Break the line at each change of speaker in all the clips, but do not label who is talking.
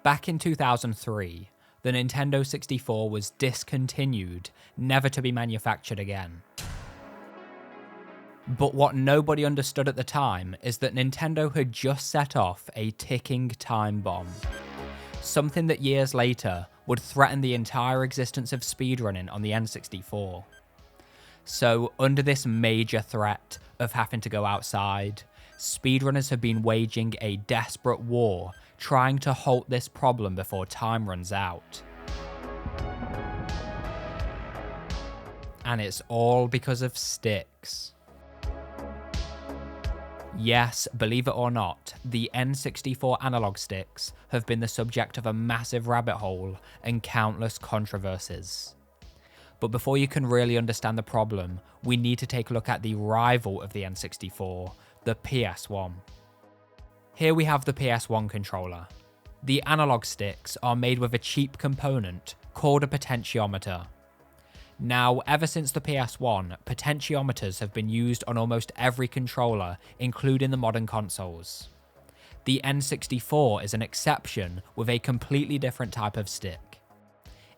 Back in 2003, the Nintendo 64 was discontinued, never to be manufactured again. But what nobody understood at the time is that Nintendo had just set off a ticking time bomb. Something that years later would threaten the entire existence of speedrunning on the N64. So, under this major threat of having to go outside, speedrunners have been waging a desperate war trying to halt this problem before time runs out. And it's all because of sticks. Yes, believe it or not, the N64 analog sticks have been the subject of a massive rabbit hole and countless controversies. But before you can really understand the problem, we need to take a look at the rival of the N64, the PS1. Here we have the PS1 controller. The analog sticks are made with a cheap component called a potentiometer. Now, ever since the PS1, potentiometers have been used on almost every controller, including the modern consoles. The N64 is an exception with a completely different type of stick.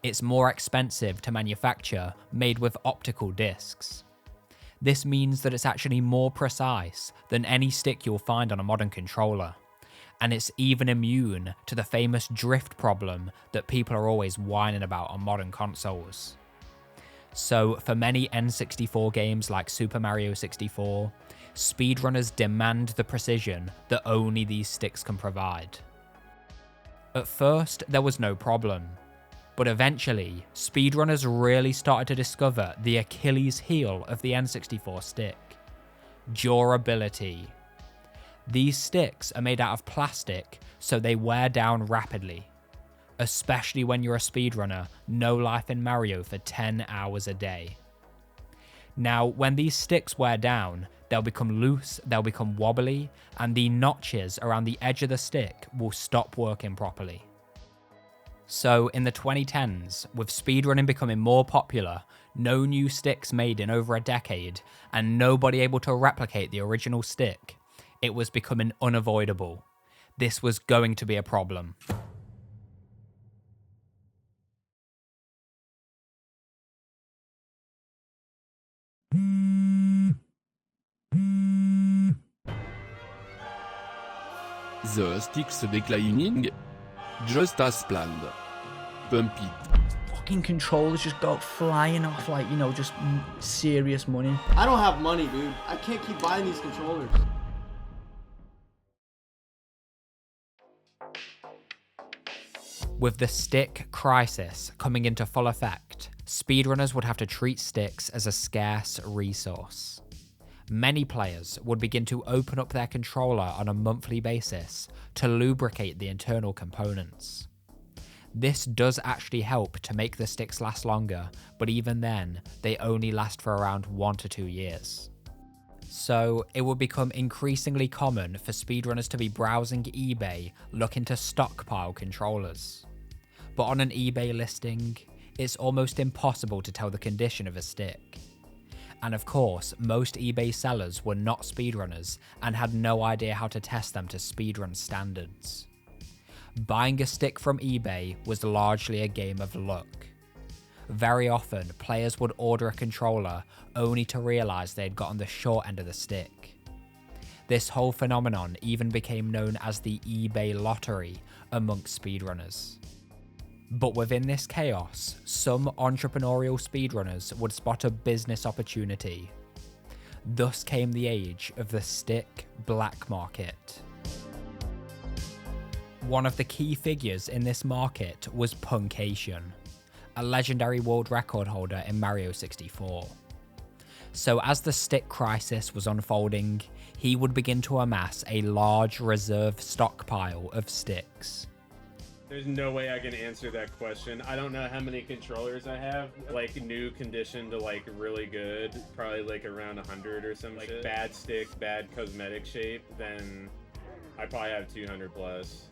It's more expensive to manufacture, made with optical discs. This means that it's actually more precise than any stick you'll find on a modern controller, and it's even immune to the famous drift problem that people are always whining about on modern consoles. So for many N64 games like Super Mario 64, speedrunners demand the precision that only these sticks can provide. At first, there was no problem. But eventually, speedrunners really started to discover the Achilles heel of the N64 stick: durability. These sticks are made out of plastic, so they wear down rapidly. Especially when you're a speedrunner, no life in Mario for 10 hours a day. Now, when these sticks wear down, they'll become loose, they'll become wobbly, and the notches around the edge of the stick will stop working properly. So in the 2010s, with speedrunning becoming more popular, no new sticks made in over a decade, and nobody able to replicate the original stick, it was becoming unavoidable. This was going to be a problem.
The sticks declining, just as planned. Pump it.
Fucking controllers just go flying off like, just serious money.
I don't have money, dude. I can't keep buying these controllers.
With the stick crisis coming into full effect, speedrunners would have to treat sticks as a scarce resource. Many players would begin to open up their controller on a monthly basis to lubricate the internal components. This does actually help to make the sticks last longer, but even then, they only last for around 1 to 2 years. So, it would become increasingly common for speedrunners to be browsing eBay looking to stockpile controllers. But on an eBay listing, it's almost impossible to tell the condition of a stick. And of course, most eBay sellers were not speedrunners and had no idea how to test them to speedrun standards. Buying a stick from eBay was largely a game of luck. Very often, players would order a controller only to realise they'd gotten the short end of the stick. This whole phenomenon even became known as the eBay lottery amongst speedrunners. But within this chaos, some entrepreneurial speedrunners would spot a business opportunity. Thus came the age of the stick black market. One of the key figures in this market was Punkation, a legendary world record holder in Mario 64. So as the stick crisis was unfolding, he would begin to amass a large reserve stockpile of sticks.
There's no way I can answer that question. I don't know how many controllers I have. Like new condition to like really good, probably like around 100 or some shit. Bad stick, bad cosmetic shape, then I probably have 200 plus.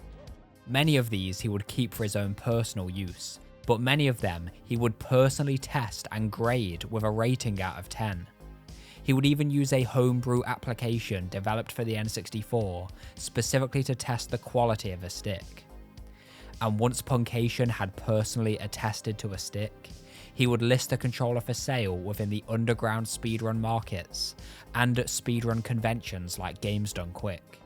Many of these he would keep for his own personal use, but many of them he would personally test and grade with a rating out of 10. He would even use a homebrew application developed for the N64 specifically to test the quality of a stick. and once Punkation had personally attested to a stick, he would list the controller for sale within the underground speedrun markets and at speedrun conventions like Games Done Quick.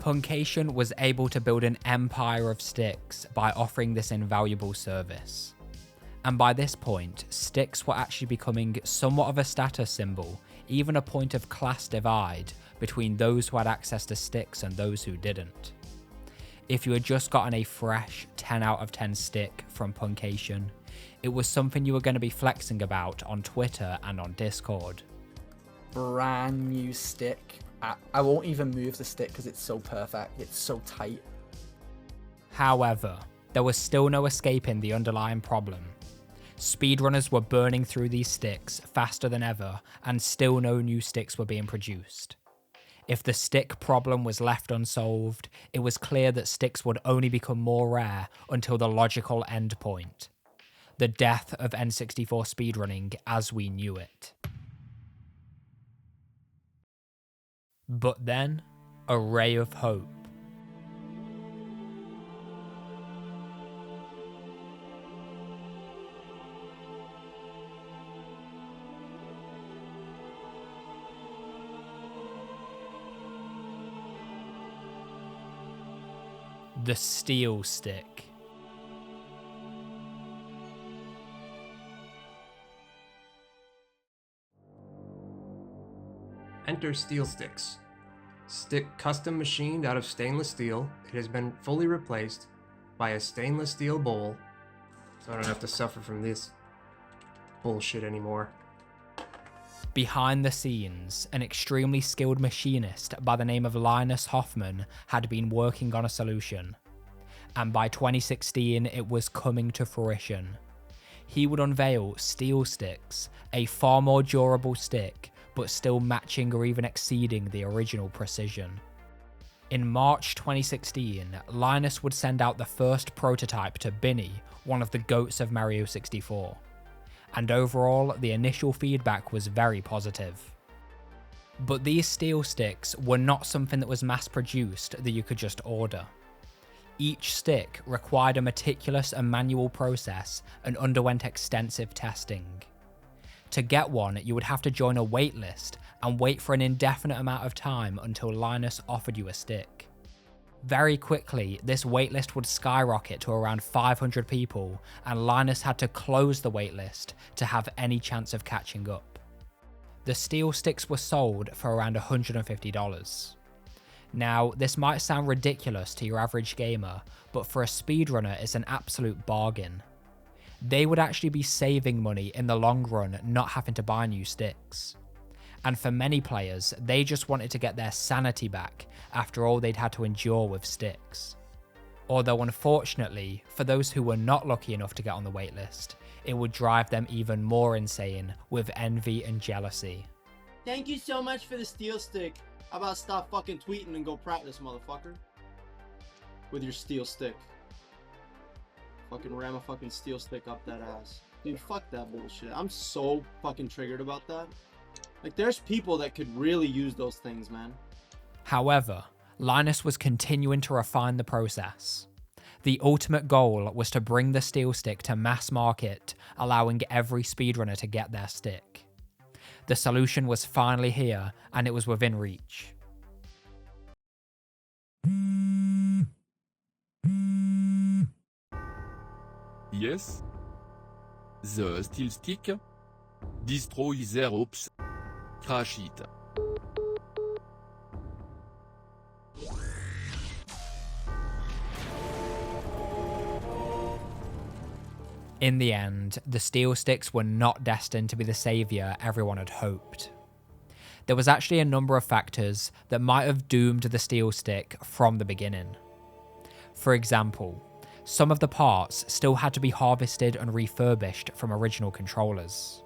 Punkation was able to build an empire of sticks by offering this invaluable service. And by this point, sticks were actually becoming somewhat of a status symbol, even a point of class divide between those who had access to sticks and those who didn't. If you had just gotten a fresh 10 out of 10 stick from Punkation, it was something you were going to be flexing about on Twitter and on Discord.
Brand new stick. I won't even move the stick because it's so perfect. It's so tight.
However, there was still no escaping the underlying problem. Speedrunners were burning through these sticks faster than ever, and still no new sticks were being produced. If the stick problem was left unsolved, it was clear that sticks would only become more rare until the logical endpoint: the death of N64 speedrunning as we knew it. But then, a ray of hope. The steel stick.
Enter steel sticks. Stick custom machined out of stainless steel. It has been fully replaced by a stainless steel bowl, so I don't have to suffer from this bullshit anymore.
Behind the scenes, an extremely skilled machinist by the name of Linus Hoffman had been working on a solution, and by 2016 it was coming to fruition. He would unveil steel sticks, a far more durable stick, but still matching or even exceeding the original precision. In March 2016, Linus would send out the first prototype to Binny, one of the goats of Mario 64. And overall, the initial feedback was very positive. But these steel sticks were not something that was mass-produced that you could just order. Each stick required a meticulous and manual process and underwent extensive testing. To get one, you would have to join a waitlist and wait for an indefinite amount of time until Linus offered you a stick. Very quickly, this waitlist would skyrocket to around 500 people, and Linus had to close the waitlist to have any chance of catching up. The steel sticks were sold for around $150. Now, this might sound ridiculous to your average gamer, but for a speedrunner it's an absolute bargain. They would actually be saving money in the long run, not having to buy new sticks. And for many players, they just wanted to get their sanity back after all they'd had to endure with sticks. Although unfortunately, for those who were not lucky enough to get on the waitlist, it would drive them even more insane with envy and jealousy.
Thank you so much for the steel stick. How about stop fucking tweeting and go practice, motherfucker? With your steel stick. Fucking ram a fucking steel stick up that ass. Dude, fuck that bullshit. I'm so fucking triggered about that. Like, there's people that could really use those things, man.
However, Linus was continuing to refine the process. The ultimate goal was to bring the steel stick to mass market, allowing every speedrunner to get their stick. The solution was finally here, and it was within reach.
Yes. The steel stick. Destroy their hopes. Crash it.
In the end, the steel sticks were not destined to be the saviour everyone had hoped. There was actually a number of factors that might have doomed the steel stick from the beginning. For example, some of the parts still had to be harvested and refurbished from original controllers.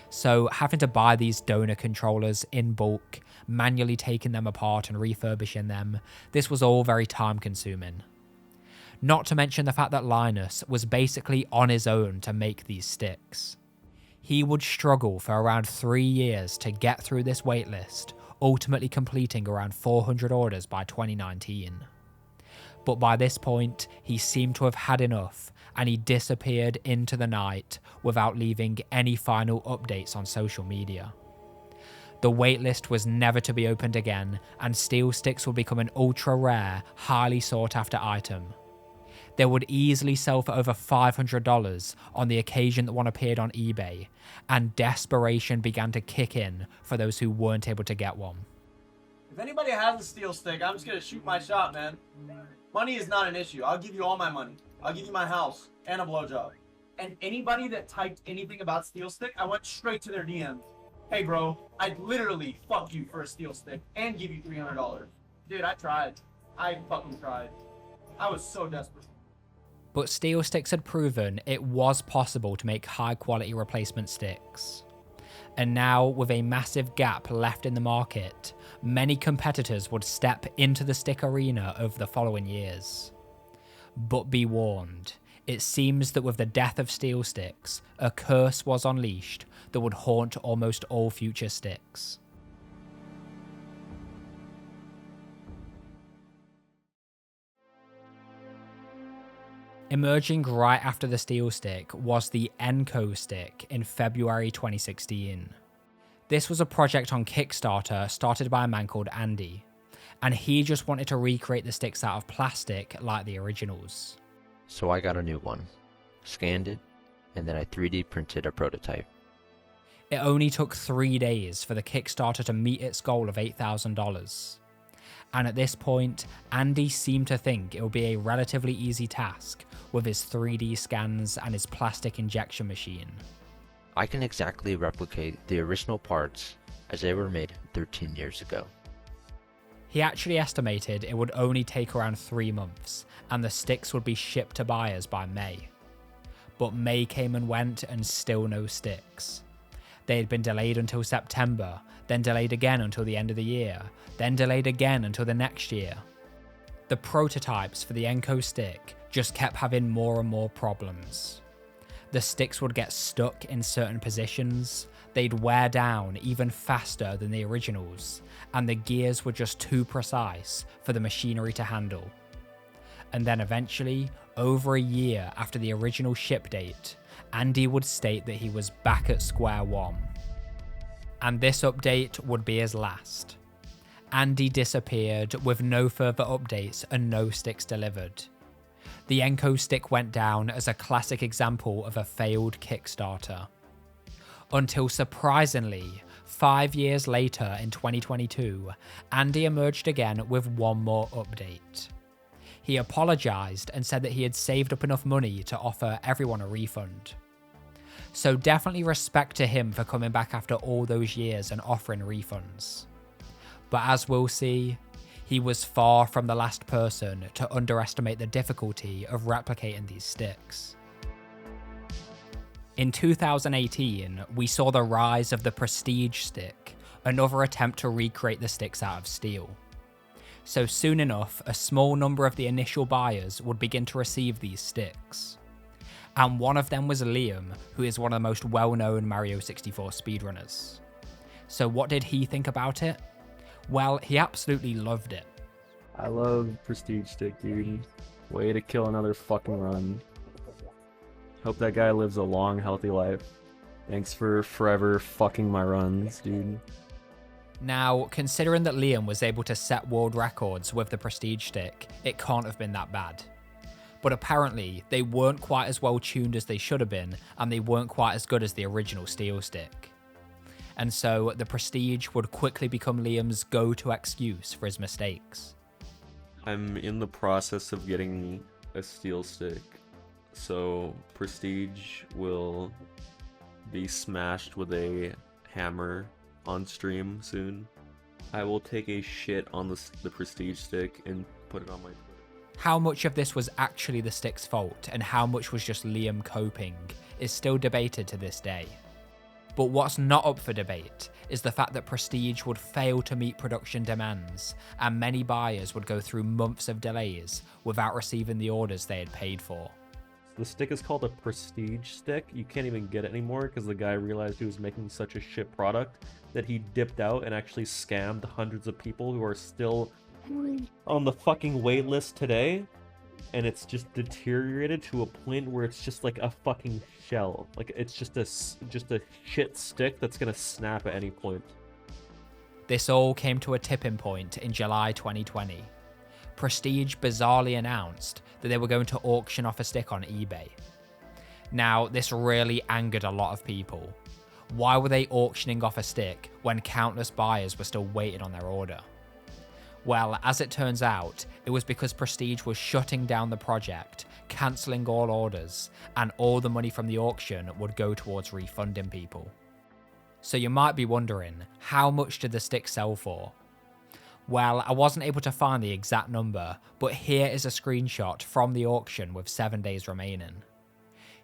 So having to buy these donor controllers in bulk, manually taking them apart and refurbishing them, this was all very time consuming. Not to mention the fact that Linus was basically on his own to make these sticks. He would struggle for around 3 years to get through this waitlist, ultimately completing around 400 orders by 2019. But by this point, he seemed to have had enough, and he disappeared into the night without leaving any final updates on social media. The waitlist was never to be opened again, and steel sticks would become an ultra-rare, highly sought-after item. They would easily sell for over $500 on the occasion that one appeared on eBay, and desperation began to kick in for those who weren't able to get one.
If anybody has a steel stick, I'm just gonna shoot my shot, man. Money is not an issue. I'll give you all my money. I'll give you my house and a blowjob. And anybody that typed anything about steel stick, I went straight to their DM. Hey bro, I'd literally fuck you for a steel stick and give you $300. Dude, I tried. I fucking tried. I was so desperate.
But steel sticks had proven it was possible to make high quality replacement sticks. And now, with a massive gap left in the market, many competitors would step into the stick arena over the following years. But be warned, it seems that with the death of steel sticks, a curse was unleashed that would haunt almost all future sticks. Emerging right after the steel stick was the Enco stick in February 2016. This was a project on Kickstarter started by a man called Andy, and he just wanted to recreate the sticks out of plastic like the originals.
So I got a new one, scanned it, and then I 3D printed a prototype.
It only took 3 days for the Kickstarter to meet its goal of $8,000. And at this point, Andy seemed to think it would be a relatively easy task with his 3D scans and his plastic injection machine.
I can exactly replicate the original parts as they were made 13 years ago.
He actually estimated it would only take around 3 months, and the sticks would be shipped to buyers by May. But May came and went, and still no sticks. They had been delayed until September, then delayed again until the end of the year, then delayed again until the next year. The prototypes for the Enco stick just kept having more and more problems. The sticks would get stuck in certain positions, they'd wear down even faster than the originals, and the gears were just too precise for the machinery to handle. And then eventually, over a year after the original ship date, Andy would state that he was back at square one. And this update would be his last. Andy disappeared with no further updates and no sticks delivered. The Enco stick went down as a classic example of a failed Kickstarter. Until surprisingly, 5 years later in 2022, Andy emerged again with one more update. He apologised and said that he had saved up enough money to offer everyone a refund. So definitely respect to him for coming back after all those years and offering refunds. But as we'll see, he was far from the last person to underestimate the difficulty of replicating these sticks. In 2018, we saw the rise of the Prestige stick, another attempt to recreate the sticks out of steel. So soon enough, a small number of the initial buyers would begin to receive these sticks. And one of them was Liam, who is one of the most well-known Mario 64 speedrunners. So what did he think about it? Well, he absolutely loved it.
I love Prestige stick, dude. Way to kill another fucking run. Hope that guy lives a long, healthy life. Thanks for forever fucking my runs, dude.
Now, considering that Liam was able to set world records with the Prestige stick, it can't have been that bad. But apparently, they weren't quite as well tuned as they should have been, and they weren't quite as good as the original steel stick. And so, the Prestige would quickly become Liam's go-to excuse for his mistakes.
I'm in the process of getting a steel stick, so Prestige will be smashed with a hammer on stream soon. I will take a shit on the Prestige stick and put it on my Twitter.
How much of this was actually the stick's fault and how much was just Liam coping is still debated to this day. But what's not up for debate is the fact that Prestige would fail to meet production demands, and many buyers would go through months of delays without receiving the orders they had paid for.
The stick is called a Prestige stick. You can't even get it anymore because the guy realized he was making such a shit product that he dipped out and actually scammed hundreds of people who are still on the fucking wait list today.
and it's just deteriorated to a point where it's just like a fucking shell. Like it's just a shit stick that's gonna snap at any point.
This all came to a tipping point in July 2020. Prestige bizarrely announced that they were going to auction off a stick on eBay. Now, this really angered a lot of people. Why were they auctioning off a stick when countless buyers were still waiting on their order? Well, as it turns out, it was because Prestige was shutting down the project, cancelling all orders, and all the money from the auction would go towards refunding people. So you might be wondering, how much did the stick sell for? Well, I wasn't able to find the exact number, but here is a screenshot from the auction with 7 days remaining.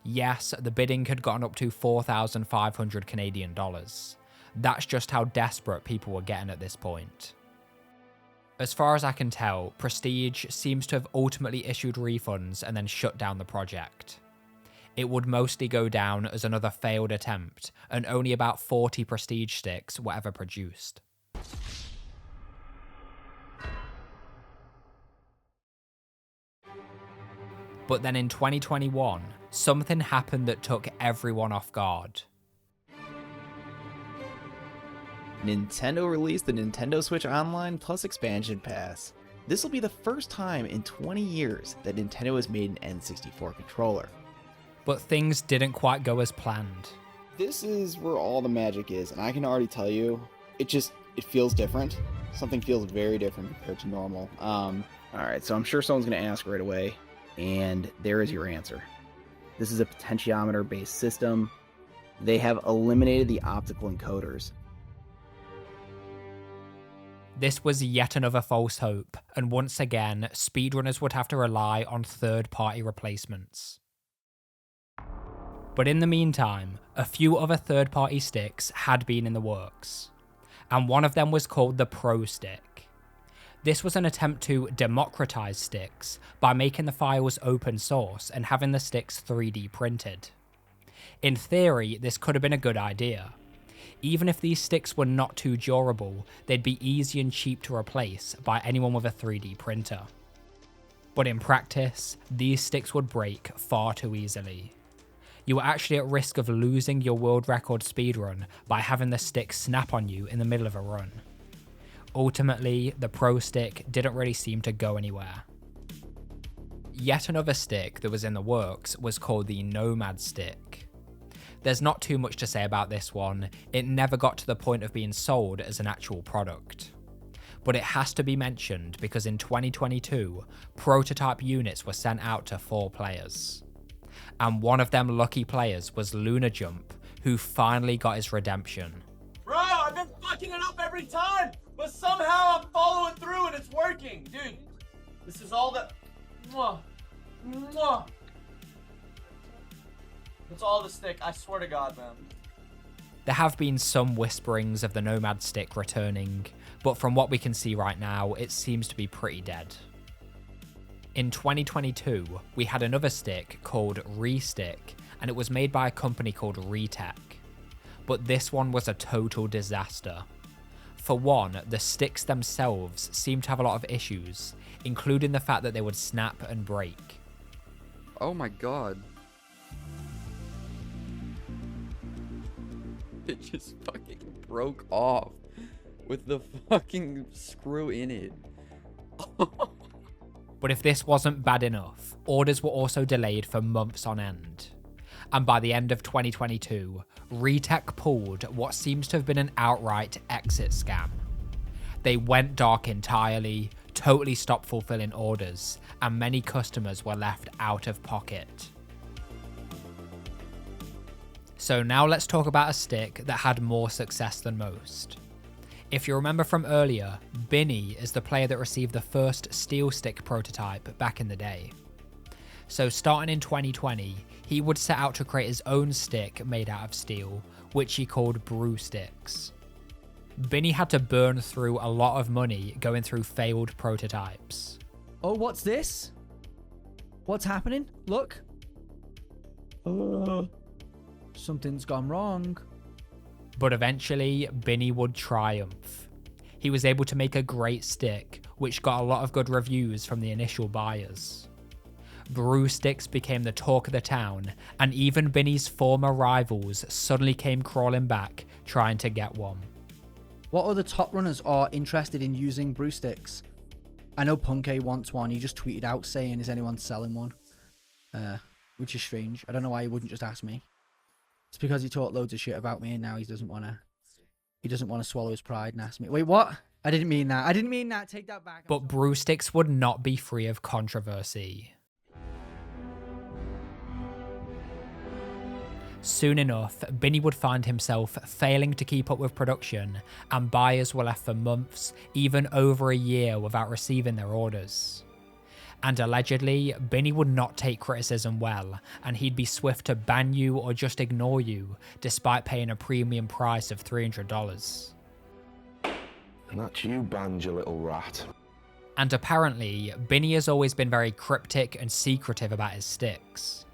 Yes, the bidding had gotten up to 4,500 Canadian dollars. That's just how desperate people were getting at this point. As far as I can tell, Prestige seems to have ultimately issued refunds and then shut down the project. It would mostly go down as another failed attempt, and only about 40 Prestige sticks were ever produced. But then in 2021, something happened that took everyone off guard.
Nintendo released the Nintendo Switch Online Plus Expansion Pass. This will be the first time in 20 years that Nintendo has made an N64 controller.
But things didn't quite go as planned.
This is where all the magic is, and I can already tell you, it feels different. Something feels very different compared to normal. Alright, so I'm sure someone's going to ask right away, and there is your answer. This is a potentiometer-based system. They have eliminated the optical encoders.
This was yet another false hope, and once again, speedrunners would have to rely on third-party replacements. But in the meantime, a few other third-party sticks had been in the works, and one of them was called the Pro Stick. This was an attempt to democratize sticks by making the files open source and having the sticks 3D printed. In theory, this could have been a good idea. Even if these sticks were not too durable, they'd be easy and cheap to replace by anyone with a 3D printer. But in practice, these sticks would break far too easily. You were actually at risk of losing your world record speedrun by having the stick snap on you in the middle of a run. Ultimately, the Pro Stick didn't really seem to go anywhere. Yet another stick that was in the works was called the Nomad Stick. There's not too much to say about this one. It never got to the point of being sold as an actual product. But it has to be mentioned because in 2022, prototype units were sent out to 4 players. And one of them lucky players was Luna Jump, who finally got his redemption.
Bro, I've been fucking it up every time, but somehow I'm following through and it's working. Dude, this is all that... Mwah. Mwah. It's all the stick, I swear to God, man.
There have been some whisperings of the Nomad Stick returning, but from what we can see right now, it seems to be pretty dead. In 2022, we had another stick called Re-Stick, and it was made by a company called Retech. But this one was a total disaster. For one, the sticks themselves seemed to have a lot of issues, including the fact that they would snap and break.
Oh my god. It just fucking broke off with the fucking screw in it.
But if this wasn't bad enough, orders were also delayed for months on end. And by the end of 2022, Retech pulled what seems to have been an outright exit scam. They went dark entirely, totally stopped fulfilling orders, and many customers were left out of pocket. So now let's talk about a stick that had more success than most. If you remember from earlier, Binny is the player that received the first steel stick prototype back in the day. So starting in 2020, he would set out to create his own stick made out of steel, which he called Brew Sticks. Binny had to burn through a lot of money going through failed prototypes.
Oh, what's this? What's happening? Look. Something's gone wrong.
But eventually, Binny would triumph. He was able to make a great stick, which got a lot of good reviews from the initial buyers. brew sticks became the talk of the town, and even Binny's former rivals suddenly came crawling back trying to get one.
What other top runners are interested in using brew sticks? I know Punkay wants one. He just tweeted out saying, is anyone selling one? Which is strange. I don't know why he wouldn't just ask me. It's because he talked loads of shit about me and now he doesn't want to swallow his pride and ask me. Wait, what? I didn't mean that. I didn't mean that. Take that back.
But brew sticks would not be free of controversy. Soon enough, Binny would find himself failing to keep up with production, and buyers were left for months, even over a year, without receiving their orders. And allegedly, Binny would not take criticism well, and he'd be swift to ban you or just ignore you, despite paying a premium price of $300.
And that's you banned, you little rat.
And apparently, Binny has always been very cryptic and secretive about his sticks.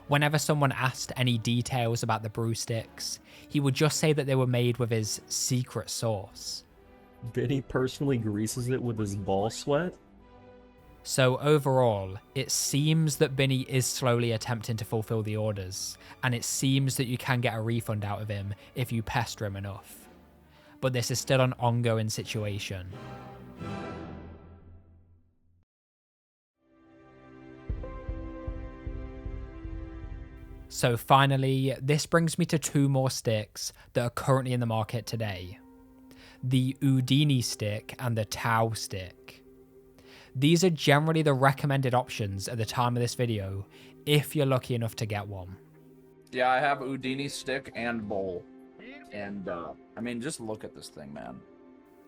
Whenever someone asked any details about the brew sticks, he would just say that they were made with his secret sauce.
Binny personally greases it with his ball sweat?
So overall, it seems that Binny is slowly attempting to fulfill the orders, and it seems that you can get a refund out of him if you pester him enough. But this is still an ongoing situation. So finally, this brings me to two more sticks that are currently in the market today. The Houdini stick and the Tau stick. These are generally the recommended options at the time of this video, if you're lucky enough to get one.
Yeah, I have Houdini stick and bowl. And, I mean, just look at this thing, man.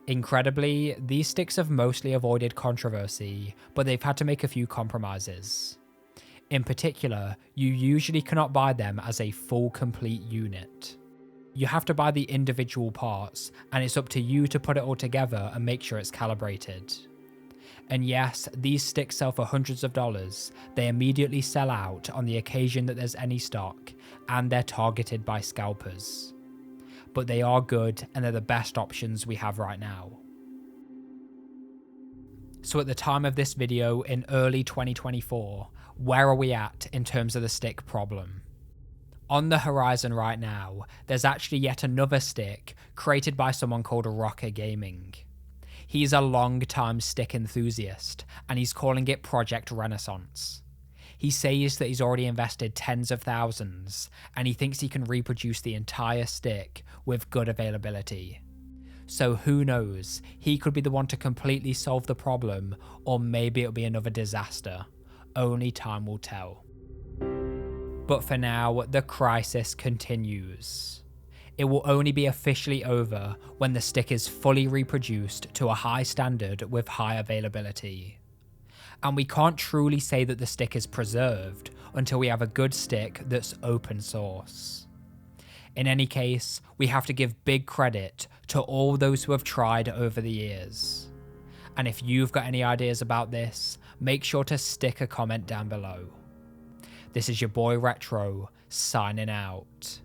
Incredibly, these sticks have mostly avoided controversy, but they've had to make a few compromises. In particular, you usually cannot buy them as a full complete unit. You have to buy the individual parts, and it's up to you to put it all together and make sure it's calibrated. And yes, these sticks sell for hundreds of dollars. They immediately sell out on the occasion that there's any stock, and they're targeted by scalpers. But they are good, and they're the best options we have right now. So at the time of this video in early 2024, where are we at in terms of the stick problem? On the horizon right now, there's actually yet another stick created by someone called Rocker Gaming. He's a long-time stick enthusiast, and he's calling it Project Renaissance. He says that he's already invested tens of thousands, and he thinks he can reproduce the entire stick with good availability. So who knows, he could be the one to completely solve the problem, or maybe it'll be another disaster. Only time will tell. But for now, the crisis continues. It will only be officially over when the stick is fully reproduced to a high standard with high availability. And we can't truly say that the stick is preserved until we have a good stick that's open source. In any case, we have to give big credit to all those who have tried over the years. And if you've got any ideas about this, make sure to stick a comment down below. This is your boy Retro, signing out.